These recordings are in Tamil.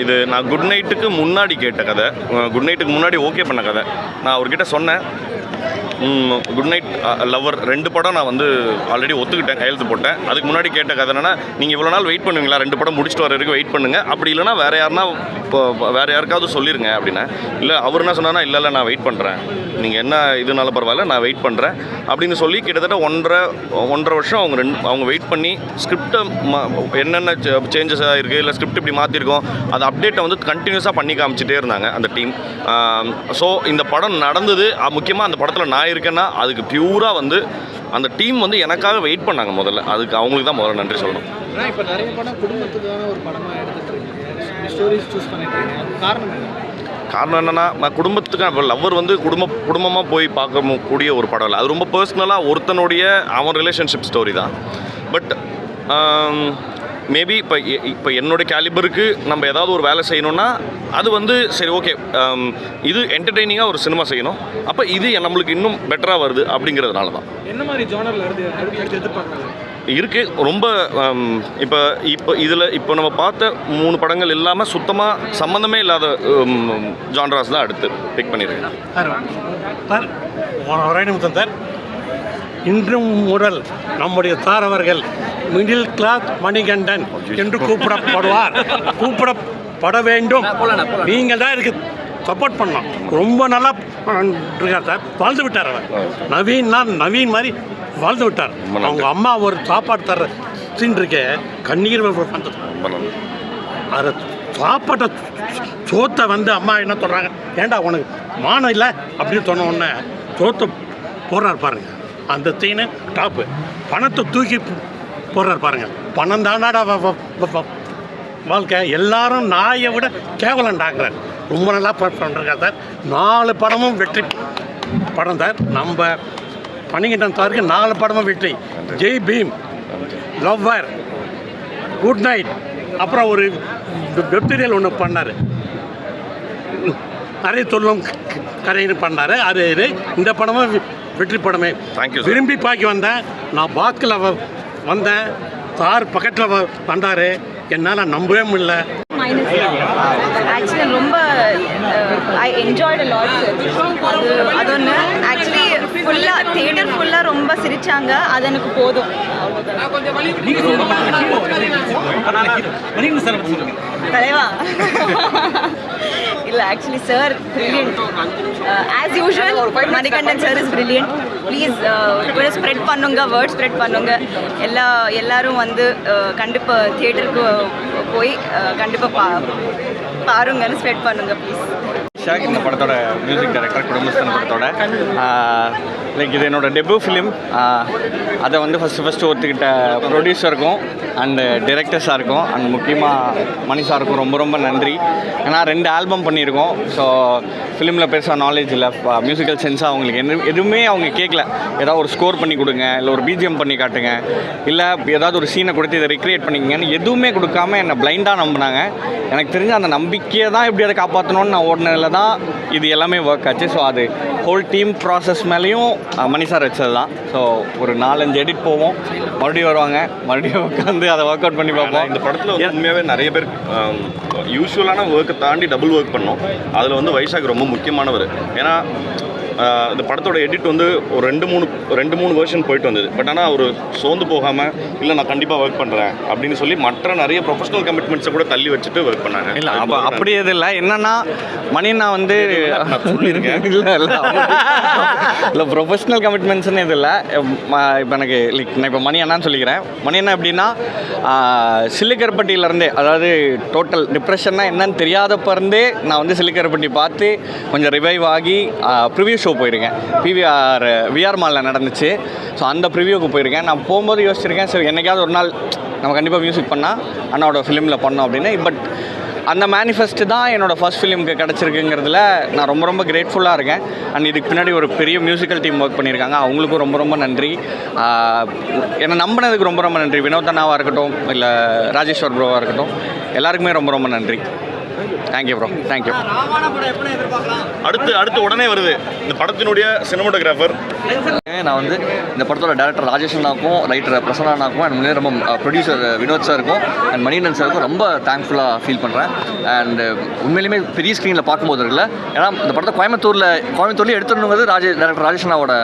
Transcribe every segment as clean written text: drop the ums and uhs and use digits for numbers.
இது நான் குட் நைட்டுக்கு முன்னாடி கேட்ட கதை. குட் நைட்டுக்கு முன்னாடி ஓகே பண்ண கதை. நான் அவர்கிட்ட சொன்னேன், குட் நைட் லவ்வர் 2 படம் நான் வந்து ஆல்ரெடி ஒத்துக்கிட்டேன், கையெழுத்து போட்டேன். அதுக்கு முன்னாடி கேட்ட கதை என்னன்னா, நீங்கள் இவ்வளோ நாள் வெயிட் பண்ணுவீங்களா, 2 படம் முடிச்சுட்டு வர வரைக்கும் வெயிட் பண்ணுங்கள், அப்படி இல்லைனா வேறு யாருன்னா இப்போ வேறு யாருக்காவது சொல்லிடுங்க அப்படின்னா. இல்லை அவர் என்ன சொன்னான்னா, இல்லை நான் வெயிட் பண்ணுறேன், நீங்கள் என்ன இதுனால பரவாயில்ல நான் வெயிட் பண்ணுறேன் அப்படின்னு சொல்லி கிட்டத்தட்ட 1.5 வருஷம் அவங்க வெயிட் பண்ணி ஸ்கிரிப்டை என்னென்ன சேஞ்சஸ் ஆகிருக்கு, இல்லை ஸ்கிரிப்ட் இப்படி மாற்றிருக்கோம், அது அப்டேட்டை வந்து கண்டினியூஸாக பண்ணி காமிச்சிட்டே இருந்தாங்க அந்த டீம். ஸோ இந்த படம் நடந்தது. முக்கியமாக அந்த படத்தில் நான் இருக்கேன்னா அதுக்கு பியூராக வந்து அந்த டீம் வந்து எனக்காக வெயிட் பண்ணாங்க. முதல்ல அதுக்கு அவங்களுக்கு தான் முதல்ல நன்றி சொல்லணும். இப்போ நிறைய படம் குடும்பத்துக்கான ஒரு படமாக எடுத்துகிட்டு இருக்கீங்க, ஸ்டோரிஸ் சூஸ் பண்ணிட்டு இருக்கீங்க, காரணம் என்ன? காரணம் என்னென்னா, குடும்பத்துக்கு இப்போ லவ்வர் வந்து குடும்பமாக போய் பார்க்கக்கூடிய ஒரு படம் இல்லை. அது ரொம்ப பர்சனலாக ஒருத்தனுடைய அவன் ரிலேஷன்ஷிப் ஸ்டோரி தான். பட் மேபி இப்போ என்னோடய கேலிபருக்கு நம்ம ஏதாவது ஒரு வேலை செய்யணுன்னா அது வந்து சரி ஓகே, இது என்டர்டெய்னிங்காக ஒரு சினிமா செய்யணும், அப்போ இது நம்மளுக்கு இன்னும் பெட்டராக வருது அப்படிங்கிறதுனால தான். என்ன மாதிரி ஜானரில் எதிர்பார்க்குறாங்க இருக்குது ரொம்ப. இப்போ இதில் இப்போ நம்ம பார்த்த 3 படங்கள் இல்லாமல் சுத்தமாக சம்மந்தமே இல்லாத ஜான்ராஸ் தான் அடுத்து பிக் பண்ணியிருக்கேன். சார், இன்றும் முதல் நம்முடைய சார் அவர்கள் மிடில் கிளாஸ் மணிகண்டன் என்று கூப்பிடப்பட வேண்டும். நீங்கள் தான் இதுக்கு சப்போர்ட் பண்ணலாம். ரொம்ப நல்லா இருக்கார் சார், வாழ்ந்து விட்டார் அவர். நவீன் மாதிரி வாழ்ந்து விட்டார். அவங்க அம்மா ஒரு சாப்பாடு தர்ற சீன் இருக்கே, கண்ணீர் அதை சாப்பாட்டை சோத்தை வந்து அம்மா என்ன சொல்கிறாங்க, ஏண்டா உனக்கு மானம் இல்லை அப்படின்னு சொன்ன உடனே சோத்தை போடுறாரு பாருங்க. அந்த சீனு டாப்பு. பணத்தை தூக்கி போடுறாரு பாருங்க. பணம் தானாடா வாழ்க்கை, எல்லாரும் நாயை விட கேவலண்டாங்கிறார். ரொம்ப நல்லா பண்ணுறாங்க சார். 4 படமும் வெற்றி படம் சார். நம்ம மணிகண்டன் சாருக்கு 4 படமும் வெற்றி. Jai Bhim, lover, good night, அப்புறம் ஒரு வெப்சீரியல் ஒன்று பண்ணார், நிறைய சொல்லும் கதைன்னு பண்ணார். அது இந்த படமும் வெற்றி படமே. விரும்பி பார்க்க வந்தேன். நான் பாக்கில் வந்தேன், சார் பக்கத்தில் வந்தார், என்னால் நம்பவே முடியல. ஆக்சுவலி ரொம்ப I enjoyed a lot sir. அது ஒன்று ஆக்சுவலி ஃபுல்லாக தியேட்டர் ஃபுல்லாக ரொம்ப சிரித்தாங்க. அது எனக்கு போதும். தலைவா இல்லை, actually sir brilliant as usual. Manikandan sir is brilliant. Please கொஞ்சம் ஸ்ப்ரெட் பண்ணுங்க, வேர்ட் ஸ்ப்ரெட் பண்ணுங்க. எல்லாரும் வந்து கண்டிப்பாக தியேட்டருக்கு போய் கண்டிப்பாக பாருங்கன்னு ஸ்ப்ரெட் பண்ணுங்க ப்ளீஸ். இந்த படத்தோட மியூசிக் டைரக்டர், குடும்பஸ்தன் படத்தோட லைக் இது என்னோடய டெபியூ ஃபிலிம். அதை வந்து ஃபஸ்ட்டு ஒத்துக்கிட்ட ப்ரொடியூசருக்கும் அண்டு டிரெக்டர்ஸாக இருக்கும், அண்ட் முக்கியமாக மணி சாருக்கும் ரொம்ப ரொம்ப நன்றி. ஏன்னா 2 ஆல்பம் பண்ணியிருக்கோம். ஸோ ஃபிலிமில் பெருசாக நாலேஜ் இல்லை, மியூசிக்கல் சென்ஸாக அவங்களுக்கு எதுவுமே அவங்க கேட்கல. ஏதாவது ஒரு ஸ்கோர் பண்ணி கொடுங்க, இல்லை ஒரு பிஜிஎம் பண்ணி காட்டுங்க, இல்லை ஏதாவது ஒரு சீனை கொடுத்து இதை ரிக்ரியேட் பண்ணிக்கங்கன்னு எதுவுமே கொடுக்காம என்னை பிளைண்டாக நம்பினாங்க. எனக்கு தெரிஞ்ச அந்த நம்பிக்கையை தான் எப்படி அதை காப்பாற்றணும்னு நான் ஓடினதில் தான் இது எல்லாமே ஒர்க் ஆச்சு. ஸோ அது ஹோல் டீம் ப்ராசஸ் மேலேயும் மணி சார் வச்சது தான். ஸோ ஒரு 4-5 எடிட் போவோம், மறுபடியும் வருவாங்க, மறுபடியும் உட்காந்து அதை ஒர்க் அவுட் பண்ணி பார்ப்போம். இந்த படத்தில் உண்மையாகவே நிறைய பேர் யூஸ்வலான ஒர்க்கை தாண்டி டபுள் ஒர்க் பண்ணோம். அதில் வந்து வைசாக் ரொம்ப முக்கியமானவர். ஏன்னா இந்த படத்தோட எடிட் வந்து ஒரு 2-3 வெர்ஷன் போயிட்டு வந்தது. பட் ஆனால் அவர் சோர்ந்து போகாமல், இல்லை நான் கண்டிப்பாக ஒர்க் பண்ணுறேன் அப்படின்னு சொல்லி மற்ற நிறைய ப்ரொஃபஷனல் கமிட்மெண்ட்ஸை கூட தள்ளி வச்சுட்டு ஒர்க் பண்ணாங்க. இல்லை அப்படி எது இல்லை. என்னன்னா மணினா வந்து சொல்லியிருக்கேன், இல்லை ப்ரொஃபஷனல் கமிட்மெண்ட்ஸ்னு எது இல்லை. இப்போ எனக்கு லைக் நான் இப்போ மணி அண்ணான்னு சொல்லிக்கிறேன். மணி என்ன அப்படின்னா சில்லுக்கருப்பட்டியிலேருந்தே, அதாவது டோட்டல் டிப்ரெஷன்னா என்னன்னு தெரியாதப்போ இருந்தே நான் வந்து சில்லுக்கருப்பட்டி பார்த்து கொஞ்சம் ரிவைவ் ஆகி ப்ரிவியூ ஷோ போயிருக்கேன். விஆர் மாலில் நடந்துச்சு. ஸோ அந்த ப்ரிவியூக்கு போயிருக்கேன். நான் போகும்போது யோசிச்சிருக்கேன், சரி என்னைக்காவது ஒரு நாள் நம்ம கண்டிப்பாக மியூசிக் பண்ணால் அண்ணாவோட ஃபிலிமில் பண்ணோம் அப்படின்னு. பட் அந்த மேனிஃபெஸ்ட்டு தான் என்னோடய ஃபர்ஸ்ட் ஃபிலிமுக்கு கிடச்சிருக்குங்கிறதுல நான் ரொம்ப ரொம்ப கிரேட்ஃபுல்லாக இருக்கேன். அண்ட் இதுக்கு பின்னாடி ஒரு பெரிய மியூசிக்கல் டீம் ஒர்க் பண்ணியிருக்காங்க, அவங்களுக்கும் ரொம்ப ரொம்ப நன்றி. என்னை நம்பினதுக்கு ரொம்ப ரொம்ப நன்றி. வினோத் அண்ணாவாக இருக்கட்டும், இல்லை ராஜேஸ்வர் ப்ரோவாக இருக்கட்டும், எல்லாருக்குமே ரொம்ப ரொம்ப நன்றி. Thank you bro, thank you. அடுத்து உடனே வருது இந்த படத்தினுடைய சினிமாட்டோகிராஃபர். நான் வந்து இந்த படத்தோட டேரக்டர் ராஜேஷ் அண்ணாக்கும், ரைட்டர் பிரசன்னா அண்ணாக்கும், அண்ட் முன்னே ரொம்ப ப்ரொடியூசர் வினோத் சாருக்கும் அண்ட் மணிகண்டன் சாருக்கும் ரொம்ப தேங்க்ஃபுல்லாக ஃபீல் பண்ணுறேன். அண்ட் உண்மையிலுமே பெரிய ஸ்க்ரீனில் பார்க்கும்போது இருக்குல்ல, ஏன்னா இந்த படத்தை கோயம்புத்தூர்லேயே எடுத்துருந்துங்கிறது டேரக்டர் ராஜேஷ் அண்ணாவோட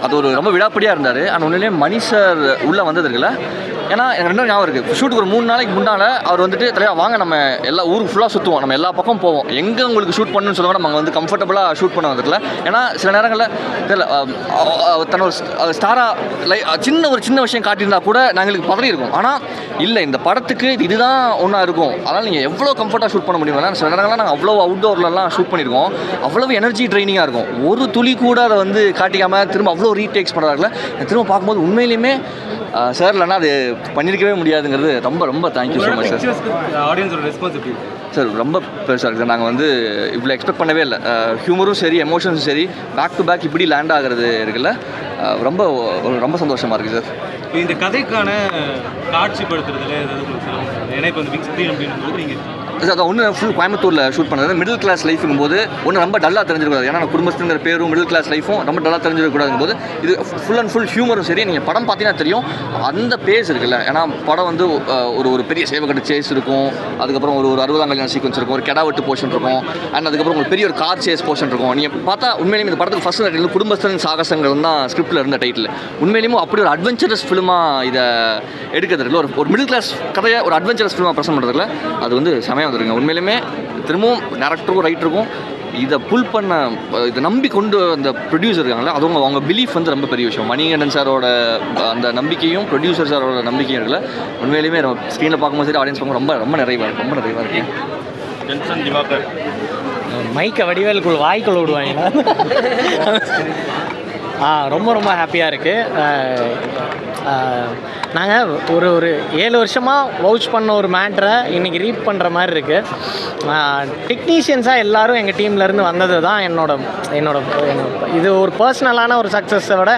அது ஒரு ரொம்ப விடாப்படியாக இருந்தார். அண்ட் உண்மையிலேயே மணி சார் உள்ளே வந்தது இருக்குல்ல, ஏன்னா எனக்கு ரெண்டும் ஞாபகம் இருக்குது. ஷூட்டுக்கு ஒரு 3 நாளைக்கு முன்னால் அவர் வந்துட்டு தலைவா வாங்க நம்ம எல்லா ஊருக்கு ஃபுல்லாக சுற்றுவோம், நம்ம எல்லா பக்கம் போவோம், எங்கே உங்களுக்கு ஷூட் பண்ணணும்னு சொல்லுவாங்க, நம்ம வந்து கம்ஃபர்டபுளாக ஷூட் பண்ண வந்துருக்கல. ஏன்னா சில நேரங்களில் தெரியல தன்னோட ஸ்டாராக சின்ன விஷயம் காட்டியிருந்தா கூட நாங்களுக்கு பதறி இருக்கும். ஆனால் இல்லை, இந்த படத்துக்கு இதுதான் ஒன்றா இருக்கும், அதனால் நீங்கள் எவ்வளோ கம்ஃபர்ட்டாக ஷூட் பண்ண முடியும்னா சில நேரங்கள்லாம் நாங்கள் அவ்வளோ அவுட்டோர்லலாம் ஷூட் பண்ணியிருக்கோம். அவ்வளவு எனர்ஜி ட்ரைனிங்காக இருக்கும். ஒரு துளி கூட அதை வந்து காட்டிக்காமல் திரும்ப அவ்வளோ ரீடேக்ஸ் பண்ணுறாருல, திரும்ப பார்க்கும்போது உண்மையிலுமே சார் இல்லைன்னா அது பண்ணியிருக்கவே முடியாதுங்கிறது ரொம்ப ரொம்ப தேங்க்யூ ஸோ மச் சார். ஆடியன்ஸோட ரெஸ்பான்சிபிலிட்டி சார் ரொம்ப பெருசாக இருக்குது. நாங்கள் வந்து இவ்வளோ எக்ஸ்பெக்ட் பண்ணவே இல்லை. ஹியூமரும் சரி, எமோஷன்ஸும் சரி, பேக் டு பேக் இப்படி லேண்ட் ஆகிறது இருக்குல்ல, ரொம்ப ரொம்ப சந்தோஷமாக இருக்குது சார். இந்த கதைக்கான காட்சிப்படுத்துறதுல ஏதாவது உங்களுக்கு சொல்லுங்கள். ஏன்னா இப்போ வந்து பிக் ஸ்க்ரீன் அப்படின்னு நீங்கள் அதான் ஒன்று ஃபுல் கோயம்புத்தூரில் ஷூட் பண்ணுறது. மிடில் கிளாஸ் லைஃபுங்கும் போது ஒன்று ரொம்ப டல்லாக தெரிஞ்சிருக்கூடாது. ஏன்னா குடும்பத்துங்கிற பேரும் மிடில் கிளாஸ் லைஃபும் ரொம்ப டல்லாக தெரிஞ்சிருக்கூடாதுங்கும் போது இது ஃபுல் அண்ட் ஃபுல் ஹியூமரும் சரி. நீங்கள் படம் பார்த்தீங்கன்னா தெரியும் அந்த பேஸ் இருக்குல்ல, ஏன்னா படம் வந்து ஒரு பெரிய சேவகட்டு சேஸ் இருக்கும், அதுக்கப்புறம் ஒரு 60ஆம் கல்யாணம் சீக்வன்ஸ் இருக்கும், ஒரு கெடாவெட்டு போர்ஷன் இருக்கும், அண்ட் அதுக்கப்புறம் ஒரு பெரிய ஒரு கார் சேஸ் போர்ஷன் இருக்கும். நீங்கள் பார்த்தா உண்மையிலேயும் இந்த படத்துக்கு ஃபர்ஸ்ட் டைட்டில் குடும்பஸ்தன் சாகசங்கள் தான் ஸ்கிரிப்டில் இருந்த டைட்டில். உண்மையிலேயும் அப்படி ஒரு அட்வென்ச்சரஸ் ஃபிலிமாக இதை எடுக்கிறதுல ஒரு மிடில் கிளாஸ் கதையை ஒரு அட்வென்ச்சரஸ் ஃபிலிமாக ப்ரெசென்ட் பண்ணுறதுல அது வந்து செமையாக வந்துருங்க. உண்மையிலுமே திரும்பவும் டேரக்டருக்கும் ரைட்டருக்கும் இதை புல் பண்ண இதை நம்பி கொண்டு அந்த ப்ரொடியூசர் இருக்காங்களே, அது அவங்க பிலீஃப் வந்து ரொம்ப பெரிய விஷயம். மணிகண்டன் சாரோட அந்த நம்பிக்கையும் ப்ரொடியூசர் சாரோட நம்பிக்கையும் இருக்குல்ல, உண்மையிலுமே ஸ்க்ரீனில் பார்க்கும்போது சரி, ஆடியன்ஸ் பார்க்கும்போது ரொம்ப நிறைவாக இருக்குது. ஜென்சன் திவாகர் மைக்கை வடிவேலுக்குள் வாய்க்குள் விடுவாங்க. ரொம்ப ரொம்ப ஹாப்பியாக இருக்குது. நாங்கள் ஒரு 7 வருஷமாக வவுச் பண்ண ஒரு மேட்ரை இன்றைக்கி ரீட் பண்ணுற மாதிரி இருக்குது. டெக்னீஷியன்ஸாக எல்லோரும் எங்கள் டீம்லேருந்து வந்தது தான் என்னோட இது ஒரு பர்சனலான ஒரு சக்ஸஸை விட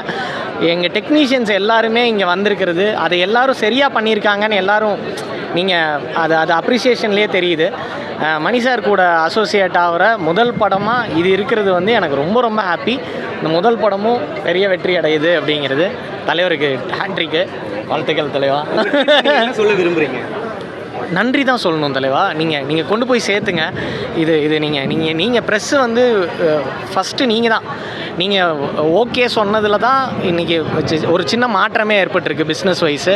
எங்கள் டெக்னீஷியன்ஸ் எல்லாருமே இங்கே வந்திருக்கிறது, அதை எல்லோரும் சரியாக பண்ணியிருக்காங்கன்னு எல்லோரும் நீங்கள் அது அப்ரிசியேஷன்லேயே தெரியுது. மணி சார் கூட அசோசியேட் ஆகிற முதல் படமாக இது இருக்கிறது வந்து எனக்கு ரொம்ப ரொம்ப ஹாப்பி. இந்த முதல் படமும் பெரிய வெற்றி அடையுது அப்படிங்கிறது தலைவருக்கு ஹேண்ட்ரிக்கு வாழ்த்துக்கள் தலைவா. சொல்ல விரும்புகிறீங்க? நன்றி தான் சொல்லணும் தலைவா. நீங்கள் கொண்டு போய் சேர்த்துங்க. இது நீங்கள் ப்ரெஸ்ஸு வந்து ஃபஸ்ட்டு நீங்கள் ஓகே சொன்னதில் தான் இன்றைக்கி ஒரு சின்ன மாற்றமே ஏற்பட்டிருக்கு பிஸ்னஸ் வைஸு.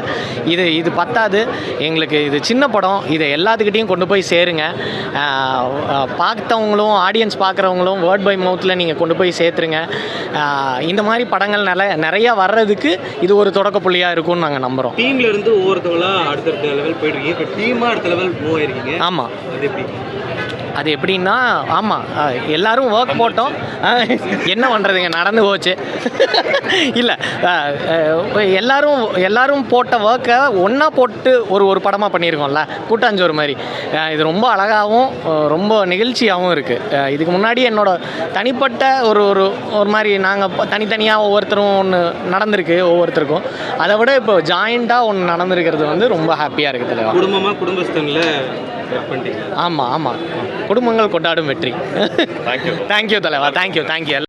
இது பத்தாது எங்களுக்கு, இது சின்ன படம், இதை எல்லாத்துக்கிட்டையும் கொண்டு போய் சேருங்க. பார்த்தவங்களும் ஆடியன்ஸ் பார்க்குறவங்களும் வேர்ட் பை மவுத்தில் நீங்கள் கொண்டு போய் சேர்த்துருங்க. இந்த மாதிரி படங்கள் நிறையா வர்றதுக்கு இது ஒரு தொடக்க புள்ளியாக இருக்கும்னு நாங்கள் நம்புகிறோம். டீம்ல இருந்து ஒவ்வொருத்தவங்களாம் அடுத்தடுத்த லெவல் போயிட்டுருக்கீங்க, இப்போ டீமாக அடுத்த லெவல் மூவ் ஆயிருக்கீங்க. ஆமாம், அது எப்படி? அது எப்படின்னா, ஆமாம் எல்லோரும் ஒர்க் போட்டோம், என்ன பண்ணுறதுங்க நடந்து போச்சு. இல்லை, எல்லாரும் போட்ட ஒர்க்கை ஒன்றா போட்டு ஒரு படமாக பண்ணியிருக்கோம்ல, கூட்டாஞ்சோறு மாதிரி. இது ரொம்ப அழகாகவும் ரொம்ப நிகழ்ச்சியாகவும் இருக்குது. இதுக்கு முன்னாடி என்னோட தனிப்பட்ட ஒரு மாதிரி நாங்கள் தனித்தனியாக ஒவ்வொருத்தரும் ஒன்று நடந்திருக்கு ஒவ்வொருத்தருக்கும். அதை விட இப்போ ஜாயிண்ட்டாக ஒன்று நடந்திருக்கிறது வந்து ரொம்ப ஹாப்பியாக இருக்குது தலைவா. குடும்பஸ்தனில் ஆமாம் குடும்பங்கள் கொண்டாடும் வெற்றி. தேங்க்யூ தலைவா. தேங்க்யூ.